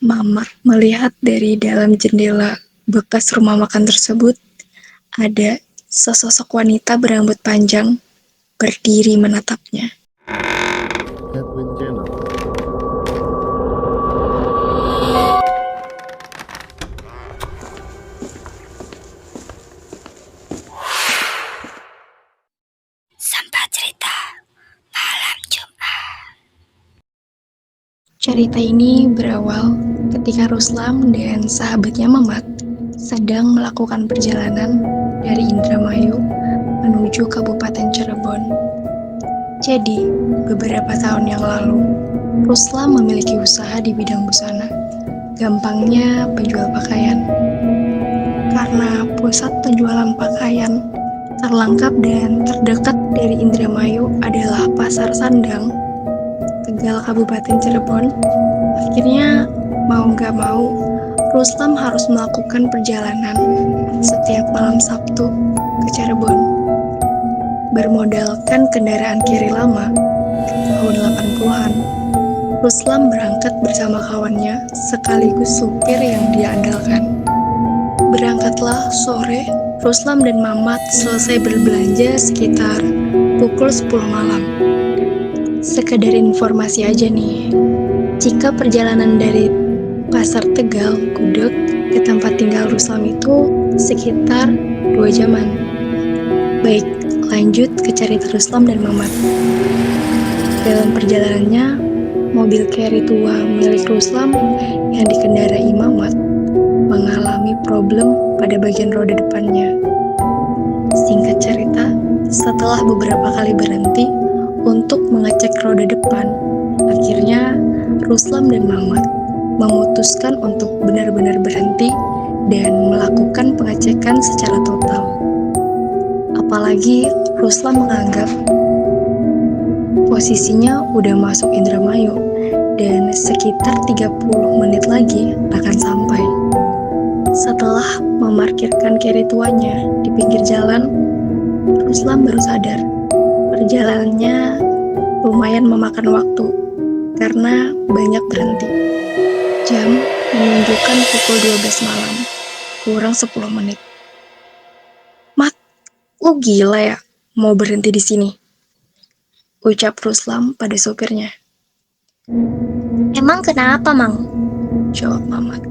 Mamat melihat dari dalam jendela bekas rumah makan tersebut, ada sesosok wanita berambut panjang berdiri menatapnya. Edwin Jenner. Sampai cerita malam Jumat. Cerita ini berawal ketika Ruslam dan sahabatnya Mamat sedang melakukan perjalanan dari Indramayu menuju Kabupaten Cirebon. Jadi, beberapa tahun yang lalu, Ruslam memiliki usaha di bidang busana. Gampangnya penjual pakaian. Karena pusat penjualan pakaian terlengkap dan terdekat dari Indramayu adalah Pasar Sandang, Tegal Kabupaten Cirebon, akhirnya mau nggak mau, Ruslam harus melakukan perjalanan setiap malam Sabtu ke Cirebon. Bermodalkan kendaraan kiri lama tahun 80-an, Ruslam berangkat bersama kawannya sekaligus supir yang dia andalkan. Berangkatlah sore, Ruslam dan Mamat selesai berbelanja sekitar pukul 10 malam. Sekedar informasi aja nih, jika perjalanan dari Pasar Tegal, Gudeg, ke tempat tinggal Ruslam itu sekitar 2 jaman. Baik, lanjut ke cerita Ruslam dan Mamat. Dalam perjalanannya, mobil carry tua milik Ruslam yang dikendarai Mamat mengalami problem pada bagian roda depannya. Singkat cerita, setelah beberapa kali berhenti untuk mengecek roda depan, akhirnya Ruslam dan Mamat memutuskan untuk benar-benar berhenti dan melakukan pengecekan secara total. Apalagi Ruslam menganggap posisinya udah masuk Indramayu dan sekitar 30 menit lagi akan sampai. Setelah memarkirkan carry tuanya di pinggir jalan, Ruslam baru sadar perjalanannya lumayan memakan waktu karena banyak berhenti. Jam menunjukkan pukul 12 malam, kurang 10 menit. Mat, lu gila ya mau berhenti di sini? Ucap Ruslam pada sopirnya. Emang kenapa, Mang? Jawab Mamat.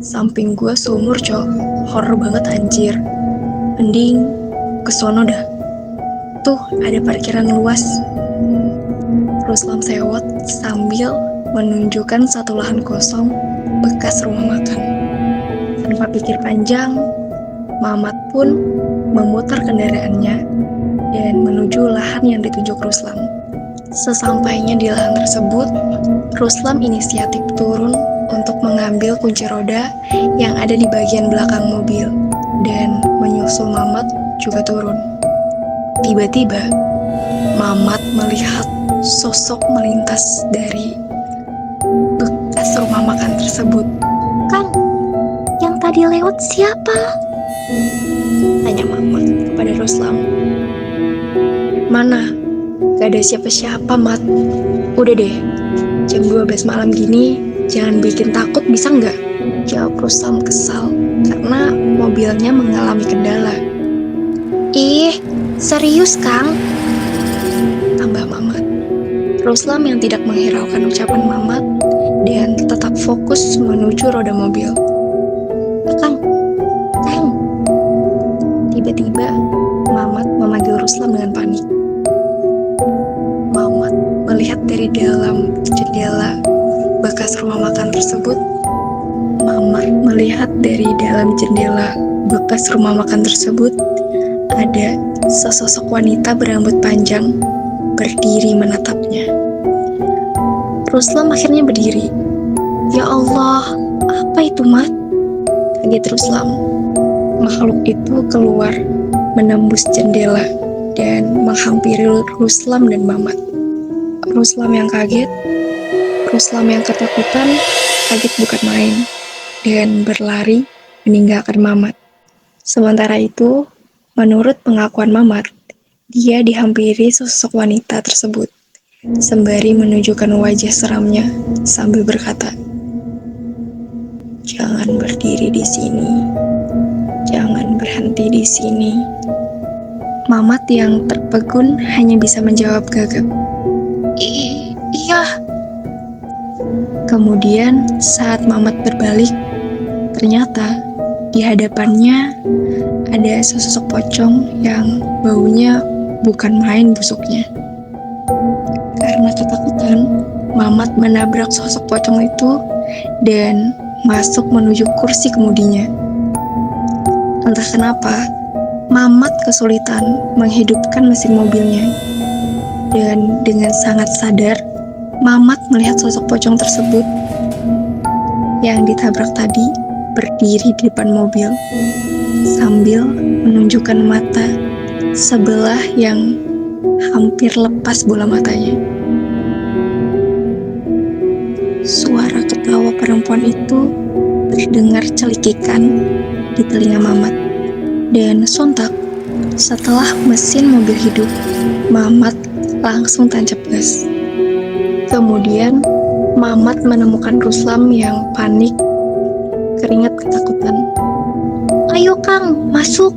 Samping gua sumur, cok. Horor banget anjir. Mending kesono dah. Tuh ada parkiran luas. Ruslam sewot sambil menunjukkan satu lahan kosong bekas rumah makan. Tanpa pikir panjang, Mamat pun memutar kendaraannya dan menuju lahan yang ditunjuk Ruslam. Sesampainya di lahan tersebut, Ruslam inisiatif turun untuk mengambil kunci roda yang ada di bagian belakang mobil dan menyusul Mamat juga turun. Tiba-tiba, Mamat melihat sosok melintas dari bekas rumah makan tersebut. Kang, yang tadi lewat siapa? Tanya Mamat kepada Ruslam. Mana? Gak ada siapa-siapa, Mat. Udah deh, jam 12 malam gini, jangan bikin takut bisa nggak? Jawab Ruslam kesal karena mobilnya mengalami kendala. Ih, serius, Kang? Tambah Mamat. Ruslam yang tidak menghiraukan ucapan Mamat dan tetap fokus menuju roda mobil. Kang. Tiba-tiba, Mamat memanggil Ruslam dengan panik. Mamat melihat dari dalam jendela bekas rumah makan tersebut. Mamat melihat dari dalam jendela bekas rumah makan tersebut ada sesosok wanita berambut panjang berdiri menatapnya. Ruslam akhirnya berdiri. Ya Allah, apa itu, Mat? Kaget Ruslam. Makhluk itu keluar menembus jendela dan menghampiri Ruslam dan Mamat. Ruslam yang kaget, Ruslam yang ketakutan, kaget bukan main, dan berlari meninggalkan Mamat. Sementara itu, menurut pengakuan Mamat, dia dihampiri sosok wanita tersebut, sembari menunjukkan wajah seramnya sambil berkata, Jangan berdiri di sini. Jangan berhenti di sini. Mamat yang terpegun hanya bisa menjawab gagap. Iya. Kemudian saat Mamat berbalik, ternyata di hadapannya ada sesosok pocong yang baunya bukan main busuknya. Karena ketakutan, Mamat menabrak sosok pocong itu dan masuk menuju kursi kemudinya. Entah kenapa, Mamat kesulitan menghidupkan mesin mobilnya. Dan dengan sangat sadar, Mamat melihat sosok pocong tersebut yang ditabrak tadi berdiri di depan mobil sambil menunjukkan mata sebelah yang hampir lepas bola matanya. Suara ketawa perempuan itu terdengar celikikan di telinga Mamat. Dan sontak, setelah mesin mobil hidup, Mamat langsung tancap gas. Kemudian, Mamat menemukan Ruslam yang panik, keringat ketakutan. Ayo Kang, masuk.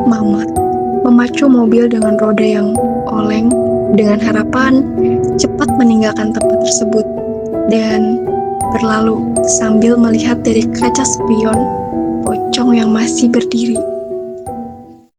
Mamat memacu mobil dengan roda yang oleng dengan harapan cepat meninggalkan tempat tersebut dan berlalu sambil melihat dari kaca spion pocong yang masih berdiri.